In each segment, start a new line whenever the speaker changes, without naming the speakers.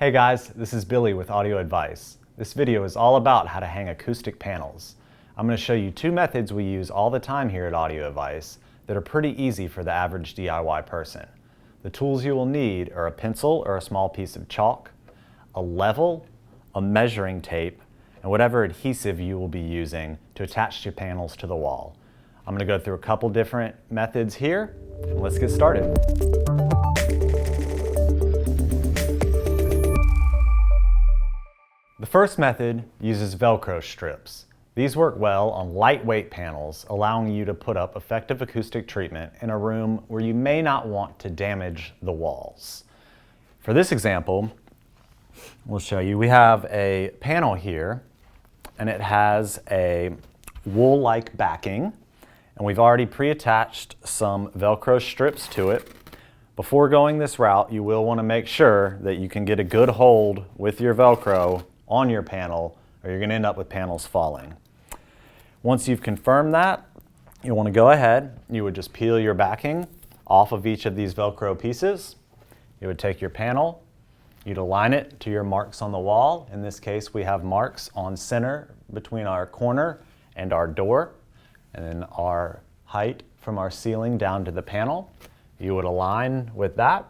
Hey guys, this is Billy with Audio Advice. This video is all about how to hang acoustic panels. I'm going to show you two methods we use all the time here at Audio Advice that are pretty easy for the average DIY person. The tools you will need are a pencil or a small piece of chalk, a level, a measuring tape, and whatever adhesive you will be using to attach your panels to the wall. I'm going to go through a couple different methods here, and let's get started. The first method uses Velcro strips. These work well on lightweight panels, allowing you to put up effective acoustic treatment in a room where you may not want to damage the walls. For this example, we'll show you, we have a panel here, and it has a wool-like backing, and we've already pre-attached some Velcro strips to it. Before going this route, you will want to make sure that you can get a good hold with your Velcro on your panel, or you're going to end up with panels falling. Once you've confirmed that, you want to go ahead, you would just peel your backing off of each of these Velcro pieces. You would take your panel, you'd align it to your marks on the wall. In this case, we have marks on center between our corner and our door, and then our height from our ceiling down to the panel. You would align with that,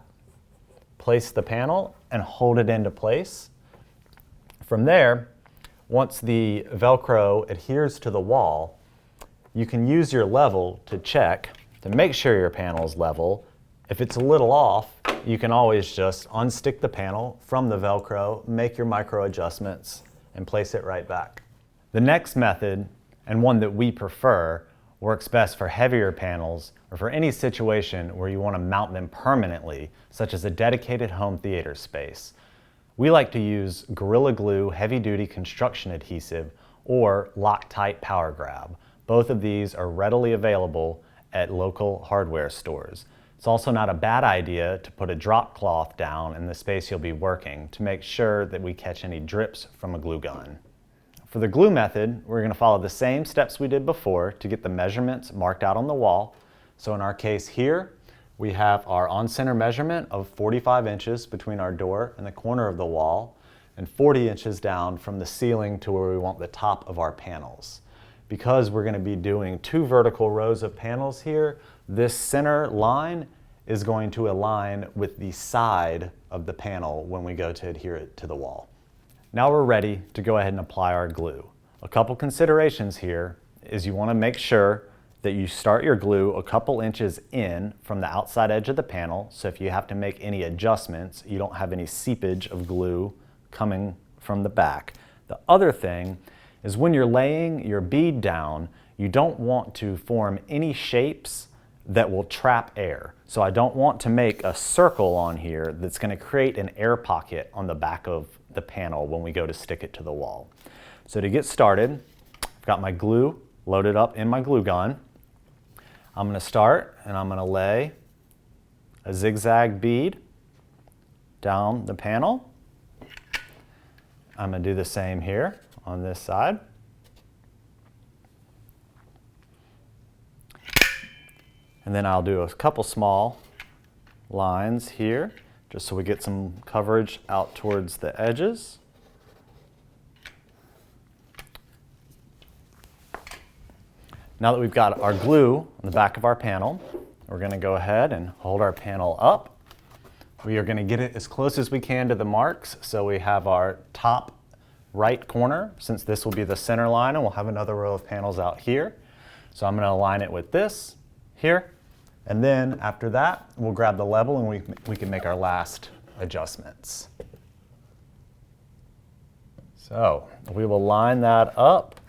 place the panel, and hold it into place. From there, once the Velcro adheres to the wall, you can use your level to check to make sure your panel is level. If it's a little off, you can always just unstick the panel from the Velcro, make your micro adjustments, and place it right back. The next method, and one that we prefer, works best for heavier panels or for any situation where you want to mount them permanently, such as a dedicated home theater space. We like to use Gorilla Glue heavy-duty construction adhesive or Loctite Power Grab. Both of these are readily available at local hardware stores. It's also not a bad idea to put a drop cloth down in the space you'll be working to make sure that we catch any drips from a glue gun. For the glue method, we're going to follow the same steps we did before to get the measurements marked out on the wall. So in our case here, we have our on-center measurement of 45 inches between our door and the corner of the wall, and 40 inches down from the ceiling to where we want the top of our panels. Because we're going to be doing two vertical rows of panels here, this center line is going to align with the side of the panel when we go to adhere it to the wall. Now we're ready to go ahead and apply our glue. A couple considerations here is you want to make sure that you start your glue a couple inches in from the outside edge of the panel, so if you have to make any adjustments, you don't have any seepage of glue coming from the back. The other thing is when you're laying your bead down, you don't want to form any shapes that will trap air. So I don't want to make a circle on here that's going to create an air pocket on the back of the panel when we go to stick it to the wall. So to get started, I've got my glue loaded up in my glue gun. I'm going to start and I'm going to lay a zigzag bead down the panel. I'm going to do the same here on this side. And then I'll do a couple small lines here just so we get some coverage out towards the edges. Now that we've got our glue on the back of our panel, we're going to go ahead and hold our panel up. We are going to get it as close as we can to the marks, so we have our top right corner, since this will be the center line, and we'll have another row of panels out here. So I'm going to align it with this here, and then after that we'll grab the level and we can make our last adjustments. So we will line that up.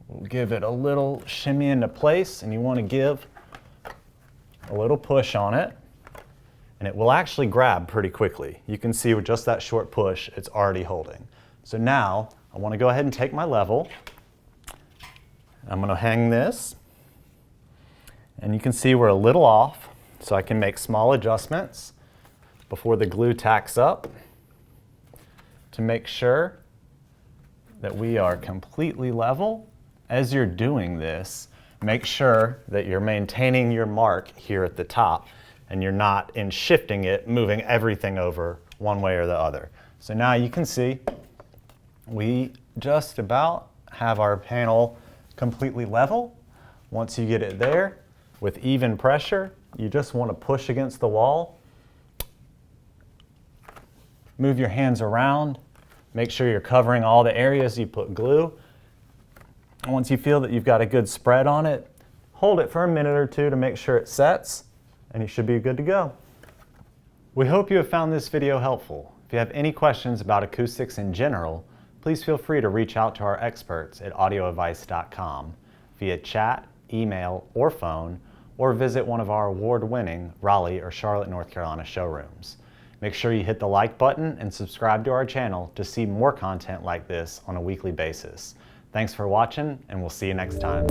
We'll give it a little shimmy into place, and you want to give a little push on it, and it will actually grab pretty quickly. You can see with just that short push, it's already holding. So now I want to go ahead and take my level. I'm going to hang this, and you can see we're a little off, so I can make small adjustments before the glue tacks up to make sure that we are completely level. As you're doing this, make sure that you're maintaining your mark here at the top and you're not, in shifting it, moving everything over one way or the other. So now you can see we just about have our panel completely level. Once you get it there with even pressure, you just want to push against the wall. Move your hands around. Make sure you're covering all the areas you put glue. And once you feel that you've got a good spread on it, hold it for a minute or two to make sure it sets, and you should be good to go. We hope you have found this video helpful. If you have any questions about acoustics in general, please feel free to reach out to our experts at audioadvice.com via chat, email, or phone, or visit one of our award-winning Raleigh or Charlotte, North Carolina showrooms. Make sure you hit the like button and subscribe to our channel to see more content like this on a weekly basis. Thanks for watching, and we'll see you next time.